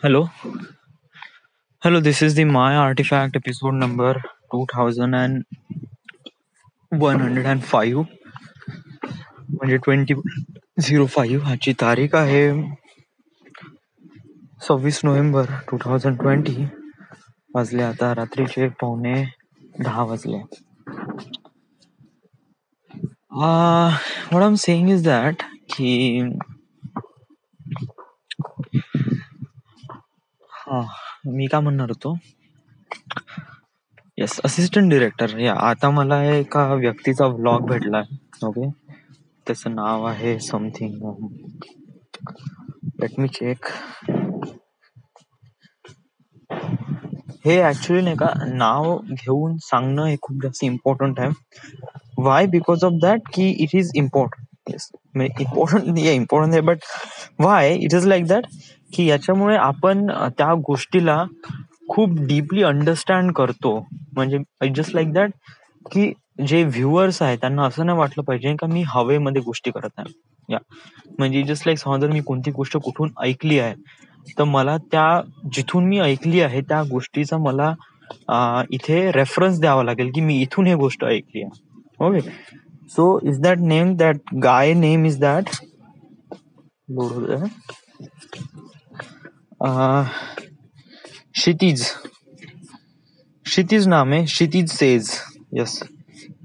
Hello, hello. This is the My Artifact episode number 2105. म्हणजे 2005. ह्याची तारीख आहे 26 नोव्हेंबर 2020. वाजले आता रात्रीचे 9:45 वाजले. What I'm saying is that की मी काय म्हणणार होतो. Yes, assistant director. या आता मला एका व्यक्तीचा व्लॉग भेटलाय. ओके, त्याचं नाव आहे समथिंग. Let me check. हे ऍक्च्युली नाही का, नाव घेऊन सांगणं हे खूप जास्त इम्पॉर्टंट आहे. वाय? बिकॉज ऑफ दॅट की it is important. Yes, important आहे. But why it is like that की याच्यामुळे आपण त्या गोष्टीला खूप डीपली अंडरस्टँड करतो. म्हणजे जस्ट लाईक दॅट की जे व्ह्युअर्स आहेत त्यांना असं नाही वाटलं पाहिजे का मी हवेमध्ये गोष्टी करत आहे. या म्हणजे जस्ट लाईक समजा जर मी कोणती गोष्ट कुठून ऐकली आहे तर मला त्या जिथून मी ऐकली आहे त्या गोष्टीचा मला इथे रेफरन्स द्यावा लागेल की मी इथून ही गोष्ट ऐकली आहे. Okay, so is that name that guy name is that Kshitij. Kshitij नाम आहे, क्षितिज सेज. यस,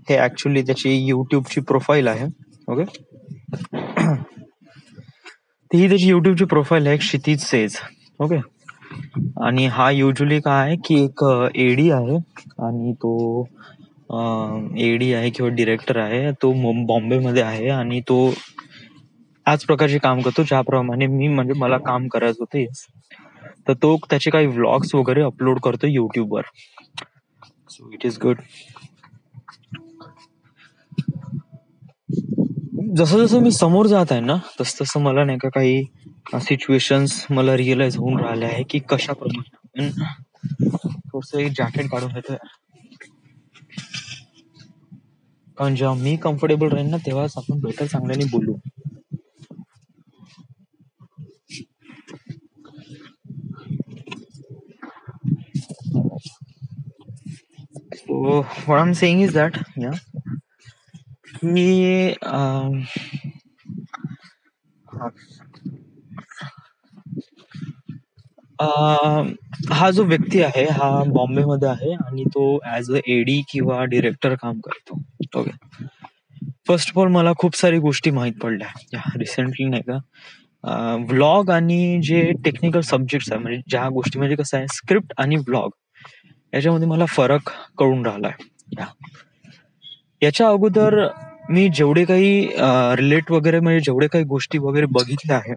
हे ऍक्च्युली त्याची युट्यूबची प्रोफाईल आहे. ओके, ही त्याची युट्यूबची प्रोफाईल आहे, क्षितिज सेज. ओके, आणि हा युजली काय आहे की एक एडी आहे आणि तो एडी आहे किंवा डिरेक्टर आहे. तो बॉम्बेमध्ये आहे आणि तो याच प्रकारचे काम करतो ज्याप्रमाणे म्हणजे मला काम करायचं होतं. येस, तर तो त्याचे काही व्लॉग्स वगैरे अपलोड करतो युट्यूबवर. So it is good. जसं जसं मी समोर जात आहे ना तसं तसं मला नाही का काही सिच्युएशन्स मला रिअलाइज होऊन राहिले आहे की कशाप्रमाणे. थोडस एक जॅकेट काढून घेतोय कारण जेव्हा मी कम्फर्टेबल राहील ना तेव्हाच आपण बेटर चांगल्याने बोलू. So what I'm saying is that की हा जो व्यक्ती आहे हा बॉम्बेमध्ये आहे आणि तो ऍज अ एडी किंवा डिरेक्टर काम करतो. ओके, फर्स्ट ऑफ ऑल मला खूप सारी गोष्टी माहीत पडल्या रिसेंटली नाही का. व्लॉग आणि जे टेक्निकल सब्जेक्ट्स आहे म्हणजे ज्या गोष्टी म्हणजे कसं आहे स्क्रिप्ट आणि व्लॉग याच्यामध्ये मला फरक कळून राहिलाय. याच्या अगोदर मी जेवढे काही रिलेट वगैरे म्हणजे जेवढे काही गोष्टी वगैरे बघितल्या आहे.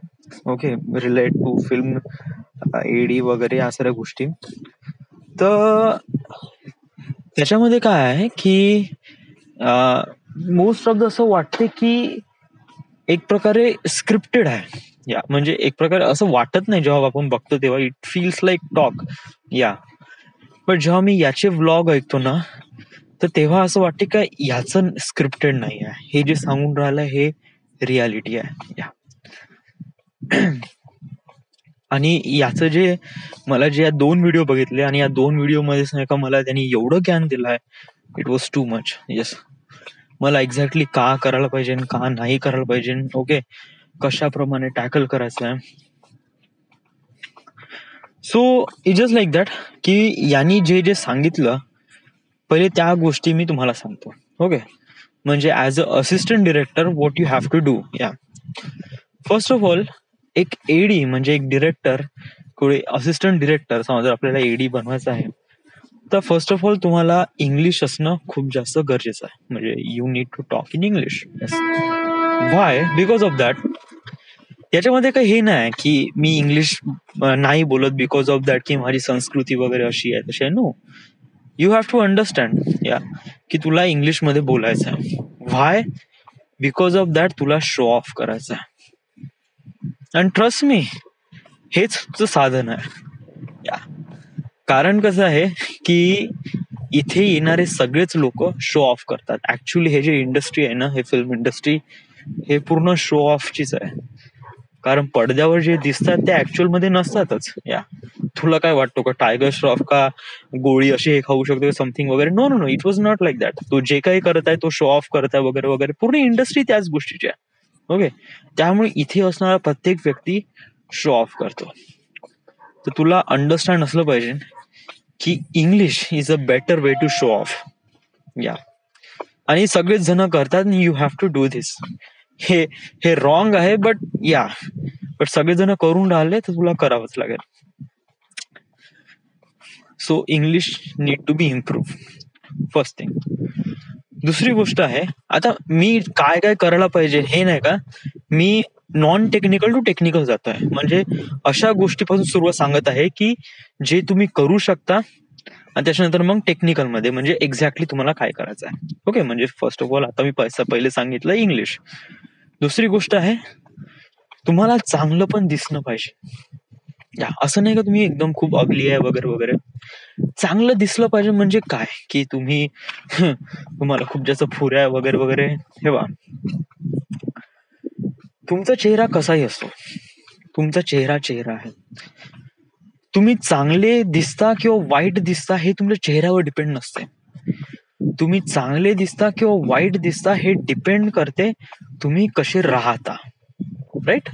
Okay, relate to film AD वगैरे या सगळ्या गोष्टी. तर त्याच्यामध्ये काय आहे की मोस्ट ऑफ द असं वाटते की एक प्रकारे स्क्रिप्टेड आहे. या म्हणजे एक प्रकारे असं वाटत नाही जेव्हा आपण बघतो तेव्हा इट फील्स लाईक टॉक. या पण जेव्हा मी याचे व्लॉग ऐकतो ना तर तेव्हा असं वाटते का याचं स्क्रिप्टेड नाही आहे. हे जे सांगून राहिलं हे रियालिटी आहे. या आणि याचं जे मला जे या 2 व्हिडिओ बघितले आणि या 2 व्हिडिओ मध्ये नाही का मला त्यांनी एवढं ज्ञान दिलंय. It was too much. Yes, मला एक्झॅक्टली का करायला पाहिजे का नाही करायला पाहिजे. ओके, कशाप्रमाणे टॅकल करायचं आहे. So it just like that की यांनी जे जे सांगितलं पहिले त्या गोष्टी मी तुम्हाला सांगतो. ओके, म्हणजे as a assistant director what you have to do. Yeah first of all एक एडी म्हणजे एक डिरेक्टर कुठे असिस्टंट डिरेक्टर समजा आपल्याला एडी बनवायचं आहे तर फर्स्ट ऑफ ऑल तुम्हाला इंग्लिश असणं खूप जास्त गरजेचं आहे. म्हणजे you need to talk in English. Why? Because of that याच्यामध्ये काही हे नाही की मी इंग्लिश नाही बोलत बिकॉज ऑफ दॅट की माझी संस्कृती वगैरे अशी आहे तशी आहे. No, you have to understand या की तुला इंग्लिश मध्ये बोलायचं आहे. व्हाय? बिकॉज ऑफ दॅट तुला शो ऑफ करायचं आहे. अँड ट्रस्ट मी हेच साधन आहे. या कारण कसं आहे की इथे येणारे सगळेच लोक शो ऑफ करतात. ऍक्च्युली हे जे इंडस्ट्री आहे ना हे फिल्म इंडस्ट्री हे पूर्ण शो ऑफचीच आहे. कारण पडद्यावर जे दिसतात ते ऍक्च्युअल मध्ये नसतातच. या तुला काय वाटतो का टायगर श्रॉफ का गोळी अशी हे खाऊ शकतो समथिंग वगैरे? No no no, it was not like that. तो जे काही करत आहे तो शो ऑफ करत आहे वगैरे वगैरे, पूर्ण इंडस्ट्री त्याच गोष्टीची आहे. ओके, त्यामुळे इथे असणारा प्रत्येक व्यक्ती शो ऑफ करतो. तर तुला अंडरस्टँड असलं पाहिजे की English is a better way to show off. Yeah, आणि सगळेच जण करतात, you have to do this. हे हे रॉंग आहे, बट या, बट सगळेजण करून राहिले तर तुला करावंच लागेल. So English need to be improve, first thing. दुसरी गोष्ट आहे, आता मी काय काय करायला पाहिजे हे नाही का, मी नॉन टेक्निकल टू टेक्निकल जात आहे. म्हणजे अशा गोष्टीपासून सुरुवात सांगत आहे की जे तुम्ही करू शकता, आणि त्याच्यानंतर मग टेक्निकल मध्ये म्हणजे एक्झॅक्टली तुम्हाला काय करायचं आहे. ओके, म्हणजे फर्स्ट ऑफ ऑल आता मी पहिले सांगितलं इंग्लिश. दुसरी गोष्ट आहे, तुम्हाला चांगलं पण दिसणं पाहिजे. या, असं नाही का तुम्ही एकदम खूप अगली आहे वगैरे वगैरे. चांगलं दिसलं पाहिजे म्हणजे काय की तुम्ही तुम्हाला खूप जास्त फुऱ्या वगैरे वगैरे ठेवा. तुमचा चेहरा कसाही असतो, तुमचा चेहरा चेहरा आहे. तुम्ही चांगले दिसता किंवा वाईट दिसता हे तुमच्या चेहऱ्यावर डिपेंड नसते. तुम्ही चांगले दिसता किंवा वाईट दिसता हे डिपेंड करते तुम्ही कसे राहता. राईट,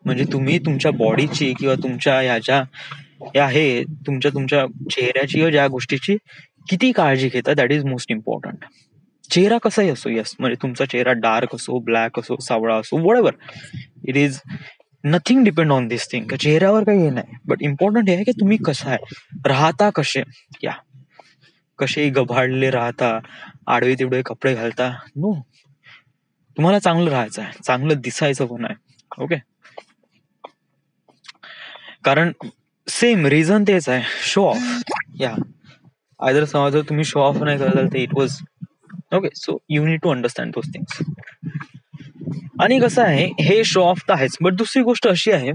म्हणजे तुम्ही तुमच्या बॉडीची किंवा तुमच्या ह्याच्या हे तुमच्या चेहऱ्याची ज्या गोष्टीची किती काळजी घेता, दॅट इज मोस्ट इम्पॉर्टंट. चेहरा कसाही असो, यस, म्हणजे तुमचा चेहरा डार्क असो, ब्लॅक असो, सावळा असो, whatever it is, nothing depend on this thing. चेहऱ्यावर काही हे नाही, बट इम्पॉर्टंट हे आहे की तुम्ही कसा आहे, राहता कसे. या, कसे गभाळले राहता, आडवे तिडवे कपडे घालता, नो. तुम्हाला चांगलं राहायचं आहे, चांगलं दिसायचं पण आहे. ओके, कारण सेम रिझन तेच आहे, शो ऑफ. या, आयदर समजा तुम्ही शो ऑफ नाही करत तर it was okay. So you need to understand those things. आणि कसं आहे, हे शो ऑफ तर आहेच, बट दुसरी गोष्ट अशी आहे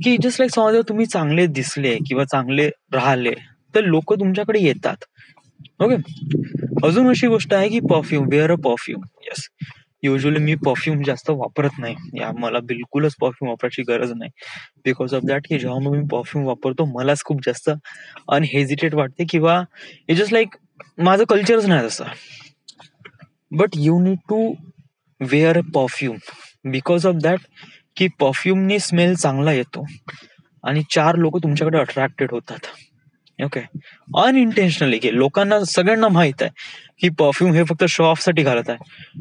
की जस्ट लाईक समजा तुम्ही चांगले दिसले किंवा चांगले राहिले तर लोक तुमच्याकडे येतात. ओके, अजून अशी गोष्ट आहे की perfume, wear a perfume. Yes, usually मी परफ्यूम जास्त वापरत नाही. या, मला बिलकुलच परफ्यूम वापरायची गरज नाही. बिकॉज ऑफ दॅट की जेव्हा मी परफ्यूम वापरतो मलाच खूप जास्त अनहेजिटेट वाटते, किंवा इट जस्ट लाईक माझं कल्चरच नाही तसं. But you need to wear a perfume because of that की परफ्यूमनी स्मेल चांगला येतो आणि 4 लोक तुमच्याकडे अट्रॅक्टेड होतात. ओके, अनइंटेन्शनली, की लोकांना सगळ्यांना माहित आहे की परफ्यूम हे फक्त शो ऑफ साठी घालत आहे,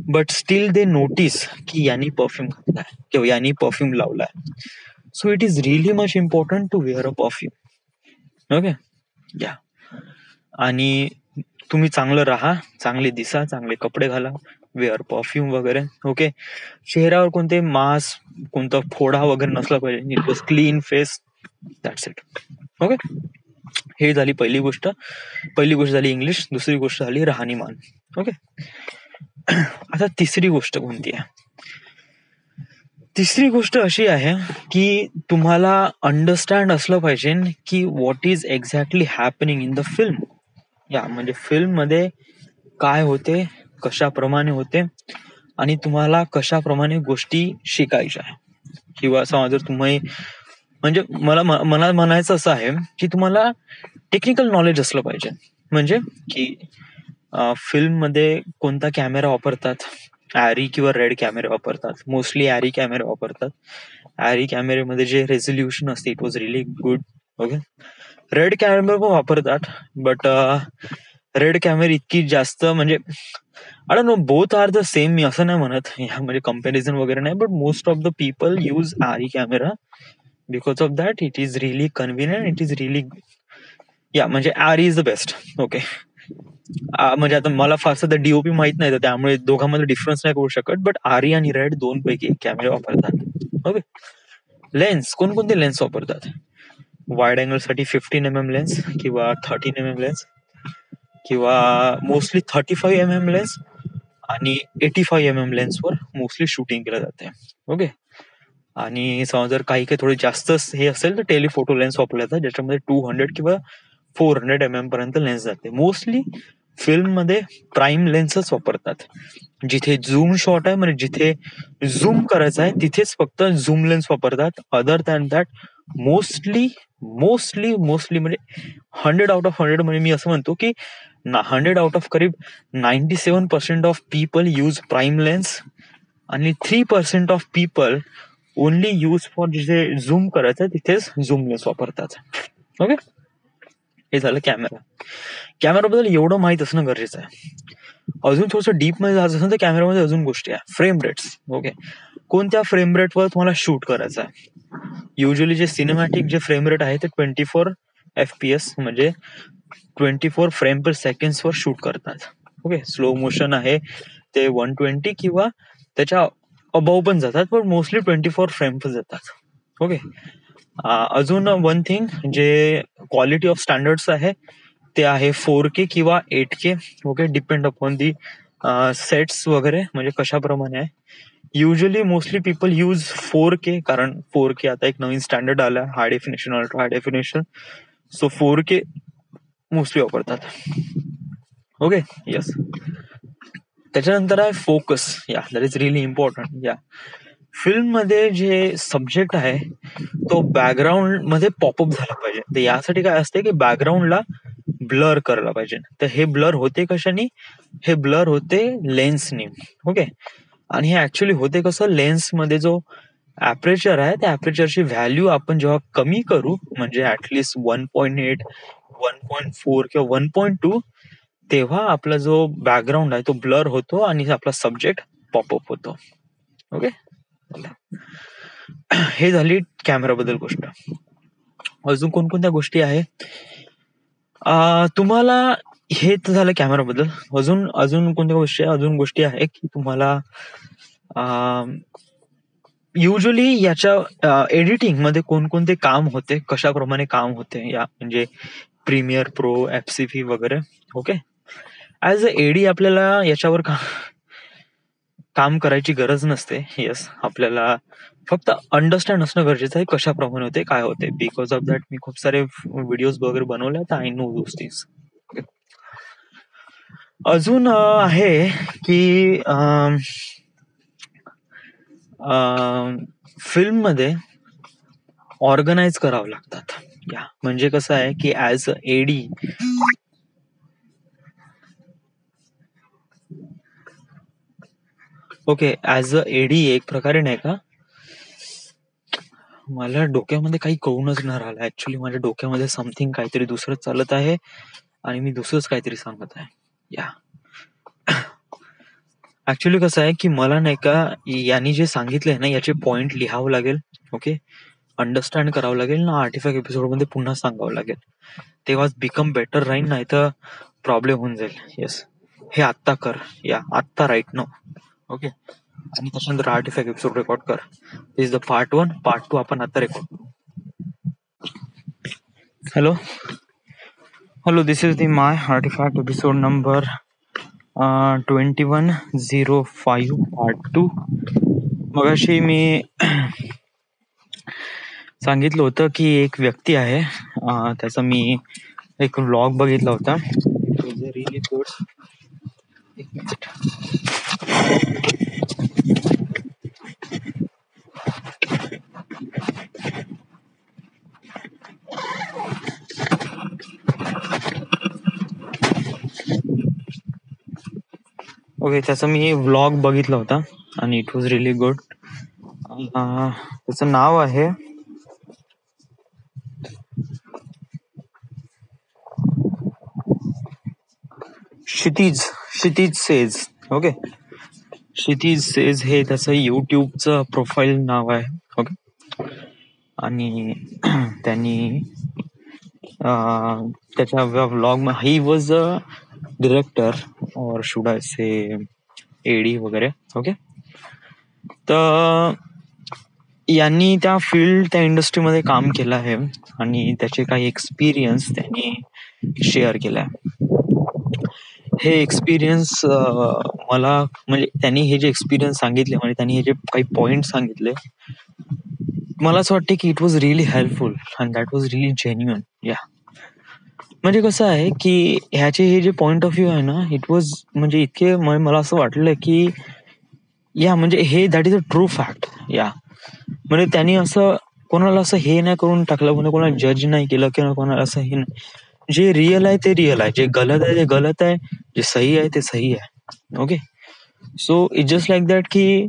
बट स्टील दे नोटीस की यांनी परफ्यूम घातलाय किंवा यांनी परफ्यूम लावलाय. So it is really much important to wear a perfume. Okay, yeah, आणि तुम्ही चांगलं राहा, चांगले दिसा, चांगले कपडे घाला, वेअर परफ्यूम वगैरे. ओके, चेहऱ्यावर कोणते मास्क, कोणता फोडा वगैरे नसला पाहिजे. It was clean face, that's it. Okay, हे झाली पहिली गोष्ट झाली इंग्लिश. दुसरी गोष्ट झाली राहणीमान. ओके, आता तिसरी गोष्ट कोणती आहे? तिसरी गोष्ट अशी आहे की तुम्हाला अंडरस्टँड असलं पाहिजे की what is exactly happening in the film. या, म्हणजे फिल्म मध्ये काय होते, कशाप्रमाणे होते, आणि तुम्हाला कशाप्रमाणे गोष्टी शिकायच्या आहे. किंवा समजा जर तुम्ही, म्हणजे मला म्हणायचं असं आहे की तुम्हाला टेक्निकल नॉलेज असलं पाहिजे. म्हणजे की फिल्म मध्ये कोणता कॅमेरा वापरतात, ॲरी किंवा रेड कॅमेरे वापरतात. मोस्टली ॲरी कॅमेरे वापरतात. ॲरी कॅमेरेमध्ये जे रेझोल्युशन असते it was really good. Okay, red camera पण वापरतात, बट रेड कॅमेरा इतकी जास्त, म्हणजे I don't know, both are the same, मी असं नाही म्हणत, म्हणजे कम्पॅरिझन वगैरे नाही, but most of the people use Arri camera because of that it is really convenient, it is really, yeah, म्हणजे Arri is the best. Okay, म्हणजे आता मला फारसं तर डीओपी माहित नाही, तर त्यामुळे दोघांमध्ये डिफरन्स नाही करू शकत, बट आरी आणि रेड 2 पैकी एक कॅमेरे वापरतात. ओके, लेन्स, कोणकोणते लेन्स वापरतात? वाईड अँगल साठी 15mm लेन्स किंवा 13mm लेन्स, किंवा मोस्टली 35mm लेन्स आणि 85mm लेन्सवर मोस्टली शूटिंग केलं जाते. ओके, आणि समजा जर काही थोडे जास्त हे असेल तर टेलिफोटो लेन्स वापरले जातात, ज्याच्यामध्ये 200 किंवा 400mm पर्यंत लेन्स जाते. मोस्टली फिल्ममध्ये प्राईम लेन्सच वापरतात. जिथे झूम शॉट आहे म्हणजे जिथे झूम करायचं आहे तिथेच फक्त झूम लेन्स वापरतात. Other than that mostly mostly mostly म्हणजे 100 out of 100 म्हणजे मी असं म्हणतो की 100 out of करीब 97% of people use prime lens आणि 3% of people only use for जिथे झूम करायचं तिथेच झूम लेन्स वापरतात. ओके, हे झालं कॅमेरा. कॅमेराबद्दल एवढं माहित असणं गरजेचं आहे. अजून थोडंसं डीप मध्ये जायचं असेल तर कॅमेरामध्ये अजून गोष्टी आहे. Frame rates. ओके, कोणत्या फ्रेम रेटवर तुम्हाला शूट करायचं आहे. युजली जे सिनेमॅटिक जे फ्रेम रेट आहे ते 24 FPS म्हणजे 24 फ्रेम पर सेकंड वर शूट करतात. ओके, स्लो मोशन आहे ते 120 किंवा त्याच्या अबाव पण जातात, पण मोस्टली 24 फ्रेम पर जातात. ओके, अजून वन थिंग जे क्वालिटी ऑफ स्टँडर्ड्स आहे ते आहे 4K किंवा 8K. Okay, depend upon the sets वगैरे म्हणजे कशाप्रमाणे आहे. Usually mostly people use 4K कारण 4K आता एक नवीन स्टँडर्ड आला, high definition, ultra high definition. So 4K mostly वापरतात. Okay, yes. त्याच्यानंतर आहे focus. Yeah that is really important. या फिल्म मध्ये जे सब्जेक्ट आहे तो बॅकग्राऊंड मध्ये पॉपअप झाला पाहिजे. तर यासाठी काय असते की बॅकग्राऊंडला ब्लर करायला पाहिजे. तर हे ब्लर होते कशाने, हे ब्लर होते लेन्सने. ओके, आणि हे ऍक्च्युली होते कसं, लेन्स मध्ये जो ऍपरेचर आहे त्या ऍपरेचरची व्हॅल्यू आपण जेव्हा कमी करू म्हणजे ऍटलिस्ट 1.8, 1.4 किंवा 1.2 तेव्हा आपला जो बॅकग्राऊंड आहे तो ब्लर होतो आणि आपला सब्जेक्ट पॉपअप होतो. ओके, हे झाली कॅमेराबद्दल गोष्ट. अजून कोणकोणत्या गोष्टी आहे तुम्हाला, हे तर झालं कॅमेराबद्दल. अजून अजून कोणत्या गोष्टी, अजून गोष्टी आहे की तुम्हाला युजली याच्या एडिटिंग मध्ये कोणकोणते काम होते, कशाप्रमाणे काम होते, या म्हणजे प्रीमियर प्रो, FCP वगैरे. ओके, ऍज अ एडी आपल्याला याच्यावर काम करायची गरज नसते. येस, आपल्याला फक्त अंडरस्टँड असणं गरजेचं आहे कशाप्रमाणे होते, काय होते. बिकॉज ऑफ दॅट मी खूप सारे व्हिडिओज वगैरे बनवले तर आय नो दोज थिंग्स. अजून आहे की फिल्म मध्ये ऑर्गनाइज करावं लागतात. या म्हणजे कसं आहे की as a AD okay, as a AD एक प्रकारे नाही का, मला डोक्यामध्ये काही कळूनच नाही राहिलं. ऍक्च्युली माझ्या डोक्यामध्ये समथिंग काहीतरी दुसरंच चालत आहे आणि मी दुसरंच काहीतरी सांगत आहे. या ऍक्च्युली कसं आहे की मला नाही का यांनी जे सांगितलंय ना याचे पॉइंट लिहावं लागेल. ओके, अंडरस्टँड करावं लागेल ना, आर्टिफॅक्ट एपिसोड मध्ये पुन्हा सांगावं लागेल, तेव्हाच बिकम बेटर राहील, नाही तर प्रॉब्लेम होऊन जाईल. येस, हे आत्ता कर, या आत्ता राईट नो. ओके, आणि त्याच्यानंतर आर्टिफॅक्ट एपिसोड रेकॉर्ड कर. दिस इज द पार्ट 1. पार्ट 2 आपण आता रेकॉर्ड करू. Hello hello, this is the my artefact episode number 2105 part 2. मगाशी मी सांगितलं होतं की एक व्यक्ती आहे, त्याचा मी एक व्लॉग बघितला होता. Really good. एक मिनिट. ओके, त्याचा मी व्लॉग बघितला होता आणि इट वॉज रिअली गुड. त्याचं नाव आहे क्षितिज सेज. ओके, क्षितिज सेज हे त्याचं युट्यूबचं प्रोफाईल नाव आहे. ओके, आणि त्यांनी त्याच्या vlog he was a director और शुड आय से एडी वगैरे. ओके, तर यांनी त्या इंडस्ट्रीमध्ये काम केलं आहे आणि त्याचे काही एक्सपिरियन्स त्यांनी शेअर केलाय. हे एक्सपिरियन्स मला म्हणजे त्यांनी हे जे एक्सपिरियन्स सांगितले म्हणजे त्यांनी हे जे काही पॉइंट सांगितले, मला असं वाटते की it was really helpful and that was really genuine. या म्हणजे कसं आहे की ह्याचे हे जे पॉइंट ऑफ व्ह्यू आहे ना, इट वॉज म्हणजे इतके मला असं वाटलं की या म्हणजे हे that is a true fact. या म्हणजे त्यांनी असं कोणाला असं हे नाही करून टाकलं, म्हणजे कोणाला जज नाही केलं किंवा कोणाला असं हे नाही. जे रिअल आहे ते रिअल आहे, जे गलत आहे ते गलत आहे, जे सही आहे ते सही आहे. Okay, so it just like that की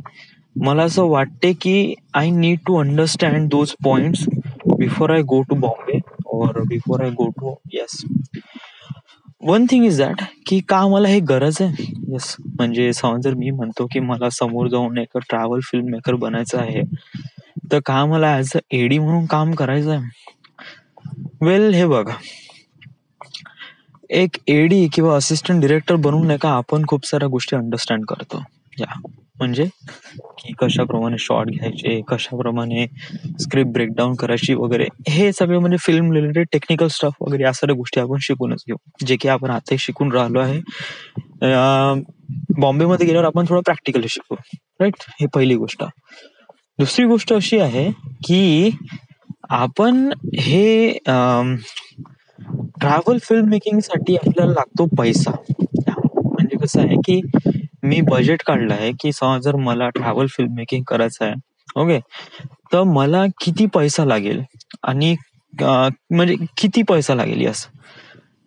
मला असं वाटते की I need to understand those points before I go to Bombay और before I go to yes. One thing is that की का मला हे गरज आहे. येस, म्हणजे समज जर मी म्हणतो की मला समोर जाऊन एक ट्रॅव्हल फिल्म मेकर बनायचं आहे, तर का मला ऍज अ एडी म्हणून काम करायचं आहे. वेल हे बघा, एक एडी किंवा असिस्टंट डिरेक्टर बनून नाही का आपण खूप साऱ्या गोष्टी अंडरस्टँड करतो. या म्हणजे की कशाप्रमाणे शॉट घ्यायचे, कशाप्रमाणे स्क्रिप्ट ब्रेकडाऊन करायची वगैरे, हे सगळं म्हणजे फिल्म रिलेटेड टेक्निकल स्टफ वगैरे या सगळ्या गोष्टी आपण शिकूनच घेऊ, जे की आपण आताही शिकून राहिलो आहे. बॉम्बेमध्ये गेल्यावर आपण थोडं प्रॅक्टिकली शिकू, राईट. ही पहिली गोष्ट. दुसरी गोष्ट अशी आहे की आपण हे ट्रॅव्हल फिल्म मेकिंग साठी आपल्याला लागतो पैसा. म्हणजे कसं आहे की मी बजेट काढलं आहे की जर मला ट्रॅव्हल फिल्म मेकिंग करायचं आहे, ओके, तर मला किती पैसा लागेल आणि म्हणजे किती पैसा लागेल. यस,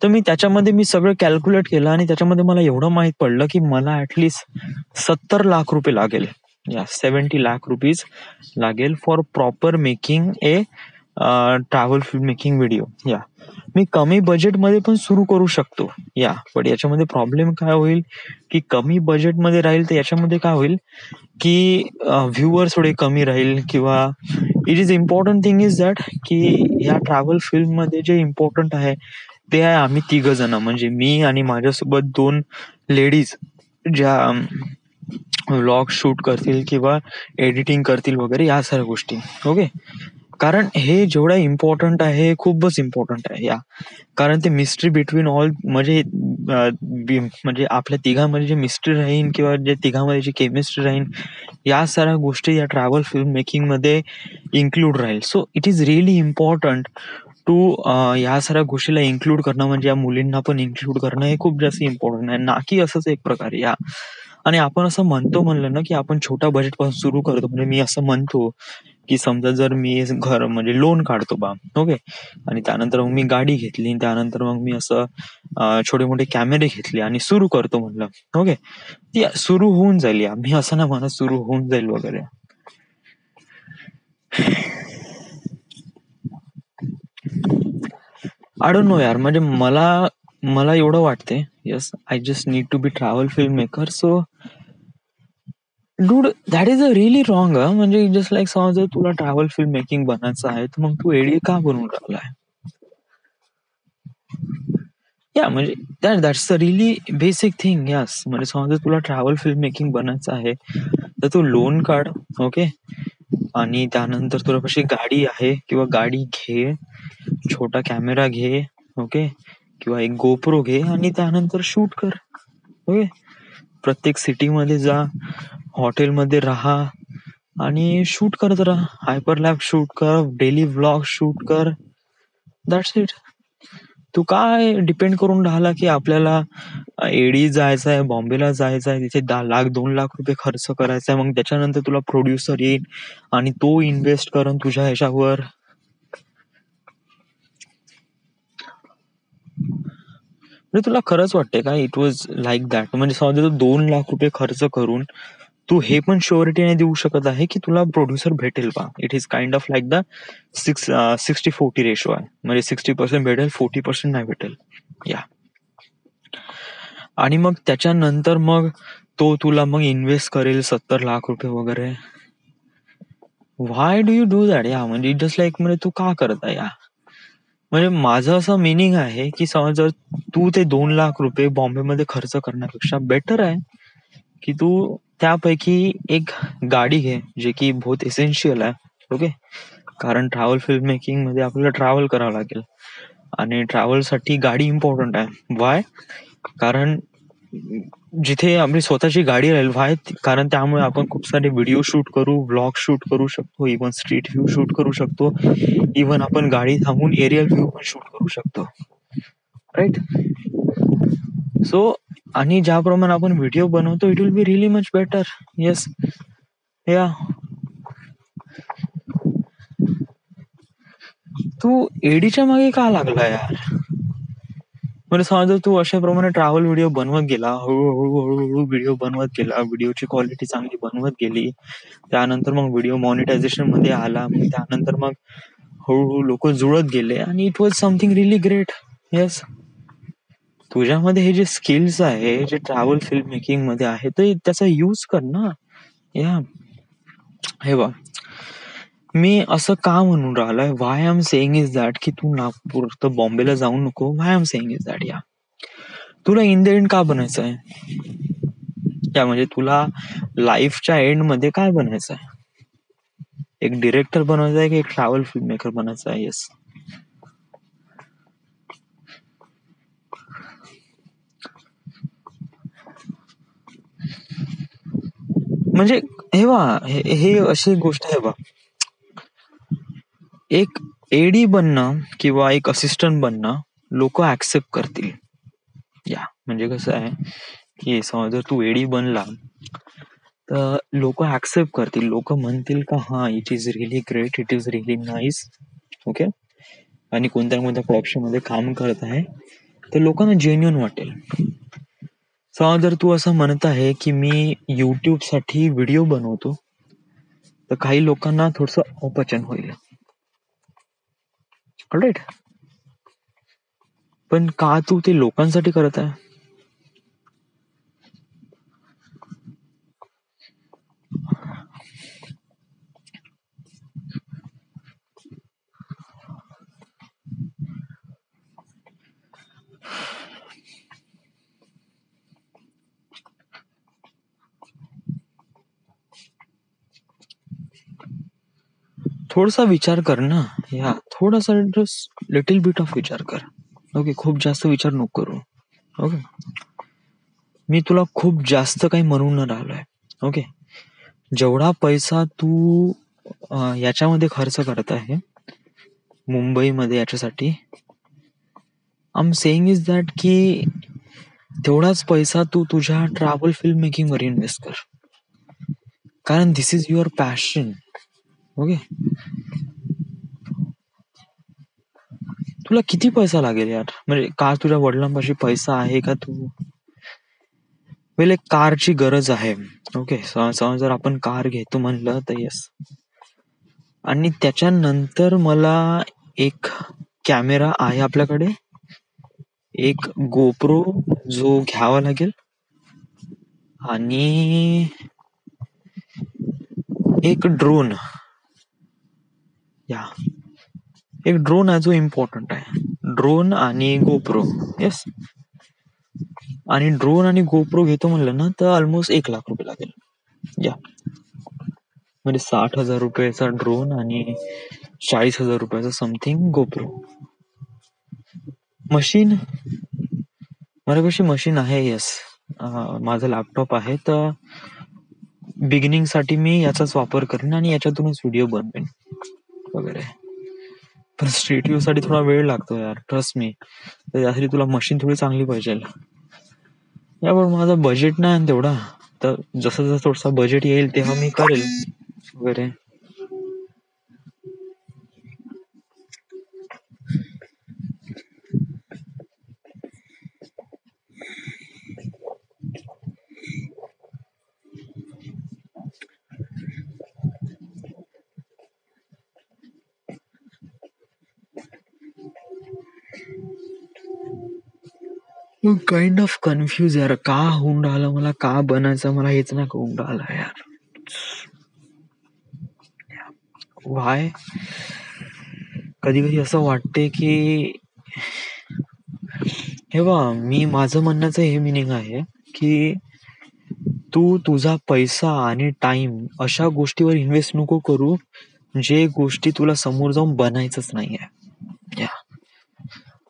तर मी त्याच्यामध्ये मी सगळं कॅल्क्युलेट केलं आणि त्याच्यामध्ये मला एवढं माहित पडलं की मला ऍटलिस्ट 70 लाख रुपये लागेल. या 70 लाख रुपीज लागेल for proper making a travel film making video. या मी कमी बजेटमध्ये पण सुरू करू शकतो. या पण याच्यामध्ये प्रॉब्लेम काय होईल की कमी बजेटमध्ये राहील तर याच्यामध्ये काय होईल की व्ह्युअर्स थोडे कमी राहील, किंवा it is important thing is that की या ट्रॅव्हल फिल्म मध्ये जे इम्पॉर्टंट आहे ते आहे आम्ही 3 जण, म्हणजे मी आणि माझ्यासोबत 2 लेडीज ज्या व्लॉग शूट करतील किंवा एडिटिंग करतील वगैरे या साऱ्या गोष्टी. ओके, कारण हे जेवढं इम्पॉर्टंट आहे खूपच इम्पॉर्टंट आहे. या कारण ते मिस्ट्री बिटवीन ऑल म्हणजे म्हणजे आपल्या तिघांमध्ये जे मिस्ट्री राहील किंवा जे तिघांमध्ये जी केमिस्ट्री राहील, या साऱ्या गोष्टी या ट्रॅव्हल फिल्म मेकिंग मध्ये इन्क्लूड राहील. So it is really important to या साऱ्या गोष्टीला इन्क्लूड करणं, म्हणजे या मुलींना पण इन्क्लूड करणं हे खूप जास्त इम्पॉर्टंट आहे, ना की असंच एक प्रकारे. या आणि आपण असं म्हणलं ना की आपण छोट्या बजेट पासून सुरू करतो, म्हणजे मी असं म्हणतो की समजा जर मी घर म्हणजे लोन काढतो बा, ओके, आणि त्यानंतर मग मी गाडी घेतली, त्यानंतर मग मी असं छोटे मोठे कॅमेरे घेतले आणि सुरू करतो म्हणलं, ओके, ती सुरू होऊन जाईल. या मी असं ना म्हणत सुरू होऊन जाईल वगैरे. आय डोंट नो यार, म्हणजे मला एवढं वाटते. Yes, I just need to be travel film maker. So dude, that is a really wrong. म्हणजे जस्ट लाईक समज जर तुला ट्रॅव्हल फिल्म मेकिंग बनायचं आहे तर मग तू एडी का बनून राहिलाय. या म्हणजे that's a really basic thing. Yes, म्हणजे समज जर तुला ट्रॅव्हल फिल्म मेकिंग बनायचं आहे तर तू लोन काढ, ओके, आणि त्यानंतर तुला कशी गाडी आहे किंवा गाडी घे, छोटा कॅमेरा घे, ओके, किंवा एक गोप्रो घे आणि त्यानंतर शूट कर. ओके, प्रत्येक सिटीमध्ये जा, हॉटेलमध्ये राहा आणि शूट करत राहा, हायपरलॅप शूट कर, डेली व्लॉग शूट कर. That's it. तू काय डिपेंड करून राहिला की आपल्याला एडी जायचं आहे, बॉम्बेला जायचं आहे, तिथे 10 लाख 2 लाख रुपये खर्च करायचा आहे, मग त्याच्यानंतर तुला प्रोड्युसर येईल आणि तो इन्व्हेस्ट करून तुझ्या ह्याच्यावर. म्हणजे तुला खरंच वाटते का इट वॉज लाईक दॅट. म्हणजे समजा तू 2 लाख रुपये खर्च करून तू हे पण शुअरिटी नाही देऊ शकत आहे की तुला प्रोड्युसर भेटेल का. It is kind of like the 60-40 ratio आहे, म्हणजे 60% भेटेल, 40% नाही भेटेल. या आणि मग त्याच्यानंतर मग तो तुला मग इन्व्हेस्ट करेल 70 लाख रुपये वगैरे. व्हाय डू यू डू दॅट. या म्हणजे जस्ट लाईक म्हणजे तू का करत आहे. या म्हणजे माझं असं मिनिंग आहे की समज जर तू ते 2 लाख रुपये बॉम्बेमध्ये खर्च करण्यापेक्षा बेटर आहे की तू त्यापैकी एक गाडी घे, जे की बहुत एसेन्शियल आहे. ओके, कारण ट्रॅव्हल फिल्म मेकिंग मध्ये आपल्याला ट्रॅव्हल करावं लागेल आणि ट्रॅव्हल साठी गाडी इम्पॉर्टंट आहे. वाय, कारण जिथे आपली स्वतःची गाडी राहील. व्हाय, कारण त्यामुळे आपण खूप सारे व्हिडिओ शूट करू, व्लॉग शूट करू शकतो, इव्हन स्ट्रीट व्ह्यू शूट करू शकतो, इव्हन आपण गाडी थांबून एरियल व्ह्यू पण शूट करू शकतो. राईट. सो आणि ज्याप्रमाणे आपण व्हिडिओ बनवतो it will be really much better. Yes. या तू एडीच्या मागे का लागला यार? म्हणजे समजा तू अशाप्रमाणे ट्रॅव्हल व्हिडिओ बनवत गेला, हळूहळू हळूहळू व्हिडिओ बनवत गेला, व्हिडिओची क्वालिटी चांगली बनवत गेली, त्यानंतर मग व्हिडिओ मॉनिटायझेशन मध्ये आला, मग त्यानंतर मग हळूहळू लोक जुळत गेले आणि it was something really great. Yes. तुझ्यामध्ये हे जे स्किल्स आहे, जे ट्रॅव्हल फिल्म मेकिंग मध्ये आहे, ते त्याचा यूज कर ना. या हे बघ, मी असं का म्हणून राहिलोय, why I am saying is that की तू नागपूर तर बॉम्बेला जाऊ नको. Why I am saying is that, yeah तुला इन द एंड का बनायचं आहे? या म्हणजे तुला लाईफच्या एंड मध्ये काय बनायचं आहे? एक डिरेक्टर बनायचं आहे की एक ट्रॅव्हल फिल्म मेकर बनायचं आहे? येस. म्हणजे हे बा, हे अशी गोष्ट आहे बा, एक एडी बनणं किंवा एक असिस्टंट बनणं लोक ऍक्सेप्ट करतील. या म्हणजे कसं आहे की समज जर तू एडी बनला तर लोक ऍक्सेप्ट करतील, लोक म्हणतील का हा it is really great, it is really nice. Okay. आणि कोणत्या कोणत्या प्रोडक्शन मध्ये काम करत आहे तर लोकांना जेन्युइन वाटेल. समज जर तू असं म्हणत आहे की मी युट्यूब साठी व्हिडिओ बनवतो तर काही लोकांना थोडस अपचन होईल. राईट. पण का तू ते लोकांसाठी करत आहे? थोडासा विचार कर ना. या थोडासा लिटिल बिट ऑफ विचार कर. ओके. खूप जास्त विचार नको करू. ओके. मी तुला खूप जास्त काही म्हणून न राहिलोय. ओके. जेवढा पैसा तू याच्यामध्ये खर्च करत आहे मुंबईमध्ये याच्यासाठी, I am saying is that की तेवढाच पैसा तू तुझ्या ट्रॅव्हल फिल्म मेकिंग वर इन्व्हेस्ट कर. कारण दिस इज युअर पॅशन. ओके. तुला किती पैसा लागेल यार? म्हणजे का तुझ्या वडिलांपाशी पैसा आहे का? तू वेल एक कारची गरज आहे. ओके. समज जर आपण कार घेतो म्हणलं तर येस. आणि त्याच्यानंतर मला एक कॅमेरा आहे आपल्याकडे, एक गोप्रो जो घ्यावा लागेल, आणि एक ड्रोन. या एक ड्रोन आहे जो इम्पॉर्टंट आहे. ड्रोन आणि गोप्रो. येस. आणि ड्रोन आणि गोप्रो घेतो म्हणलं ना तर ऑलमोस्ट 1,00,000 रुपये लागेल. या म्हणजे 60,000 रुपयाचा ड्रोन आणि 40,000 रुपयाचा समथिंग गोप्रो. मशीन माझ्यापाशी मशीन आहे. येस. माझा लॅपटॉप आहे तर बिगिनिंग साठी मी याचाच वापर करेन आणि याच्यातूनच व्हिडिओ बनवेन वगैरे. पण स्ट्रीट व्ह्यू साठी थोडा वेळ लागतो यार, ट्रस्ट मी. तर यासाठी तुला मशीन थोडी चांगली पाहिजे. यावर माझा बजेट नाही तेवढा, तर जसं जसं थोडसा बजेट येईल तेव्हा मी करेल वगैरे. काइंड ऑफ कन्फ्युज यार, का होऊन राहिलं मला, का बनायचं मला हेच नाही होऊन राहिलं यार. व्हाय कधी कधी असं वाटते की हे बा, मी माझं म्हणण्याचं हे मिनिंग आहे की तू तुझा पैसा आणि टाइम अशा गोष्टीवर इन्व्हेस्ट नको करू जे गोष्टी तुला समोर जाऊन बनायचंच नाहीये.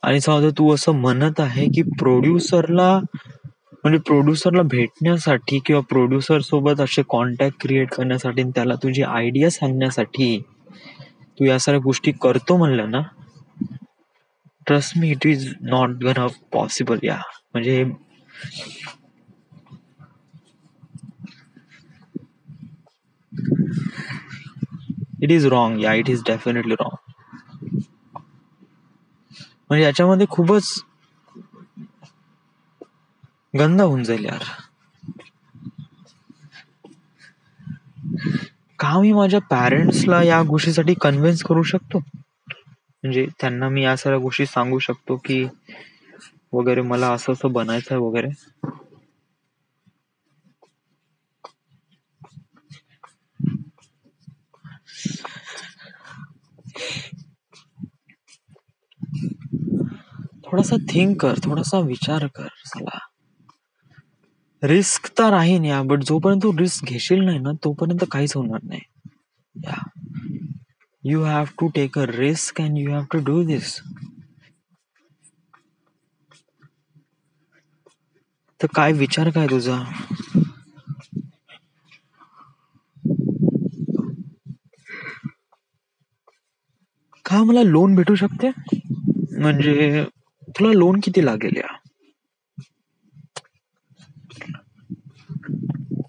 आणि समजा तू असं म्हणत आहे की प्रोड्युसरला भेटण्यासाठी किंवा प्रोड्युसर सोबत असे कॉन्टॅक्ट क्रिएट करण्यासाठी, त्याला तुझी आयडिया सांगण्यासाठी तू या साऱ्या गोष्टी करतो म्हणलं ना, trust me, it is not gonna possible. या म्हणजे इट इज रॉंग. या इट इज डेफिनेटली रॉंग. म्हणजे याच्यामध्ये खूपच गंदा होऊन जाईल यार. का मी माझ्या पॅरेंट्सला या गोष्टीसाठी कन्व्हिन्स करू शकतो? म्हणजे त्यांना मी या सगळ्या गोष्टी सांगू शकतो की वगैरे मला असं असं बनायचं आहे वगैरे. थोडासा थिंक कर, थोडासा विचार कर. चला, रिस्क तर आहे ना, बट जोपर्यंत तू रिस्क घेशील नाही ना तोपर्यंत काहीच होणार नाही. Yeah you have to take a risk and you have to do this. तर काय विचार काय तुझा? का मला लोन भेटू शकते? म्हणजे तुला लोन किती लागेल? या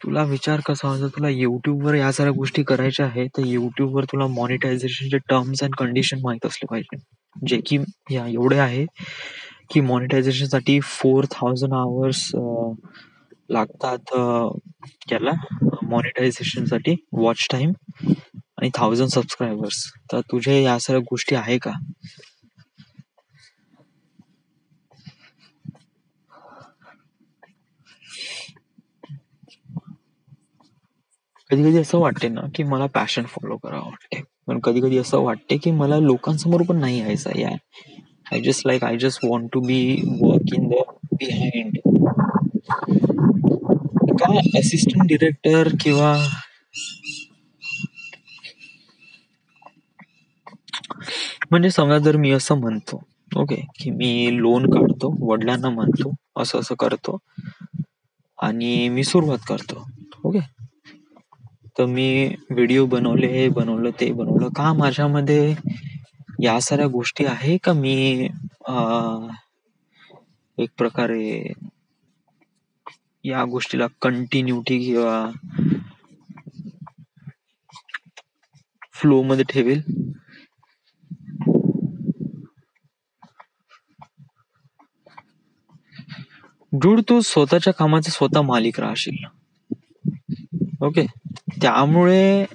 तुला विचार कसा, जर तुला युट्यूबवर या साऱ्या गोष्टी करायच्या आहेत तर युट्यूबवर तुला मॉनिटायझेशनचे टर्म्स अँड कंडिशन माहित असले पाहिजे, जे की या एवढे आहे की मॉनिटायझेशनसाठी 4000 आवर्स लागतात याला मॉनिटायझेशनसाठी, वॉच टाइम आणि 1000 सबस्क्रायबर्स. तर तुझे या सगळ्या गोष्टी आहे का? कधी कधी असं वाटते ना की मला पॅशन फॉलो करावं वाटते, पण कधी कधी असं वाटते की मला लोकांसमोर पण नाही यायचं. Yeah I just want to be work in the behind. काय असिस्टंट डिरेक्टर किंवा म्हणजे समजा जर मी असं म्हणतो ओके की मी लोन काढतो, वडिलांना म्हणतो असं असं करतो आणि मी सुरुवात करतो. ओके, तर मी व्हिडिओ बनवले, हे बनवलं, ते बनवलं. का माझ्यामध्ये या साऱ्या गोष्टी आहे का मी एक प्रकारे या गोष्टीला कंटिन्युटी किंवा फ्लो मध्ये ठेवेल? डूड, तू स्वतःच्या कामाचा स्वतः मालिक राहशील. ओके, त्यामुळे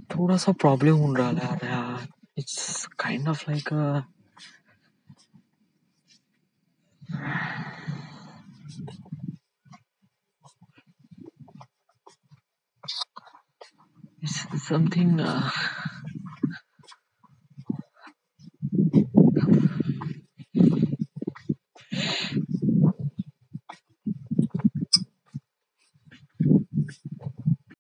थोडासा प्रॉब्लेम होऊन राहिला यार. It's kind of like something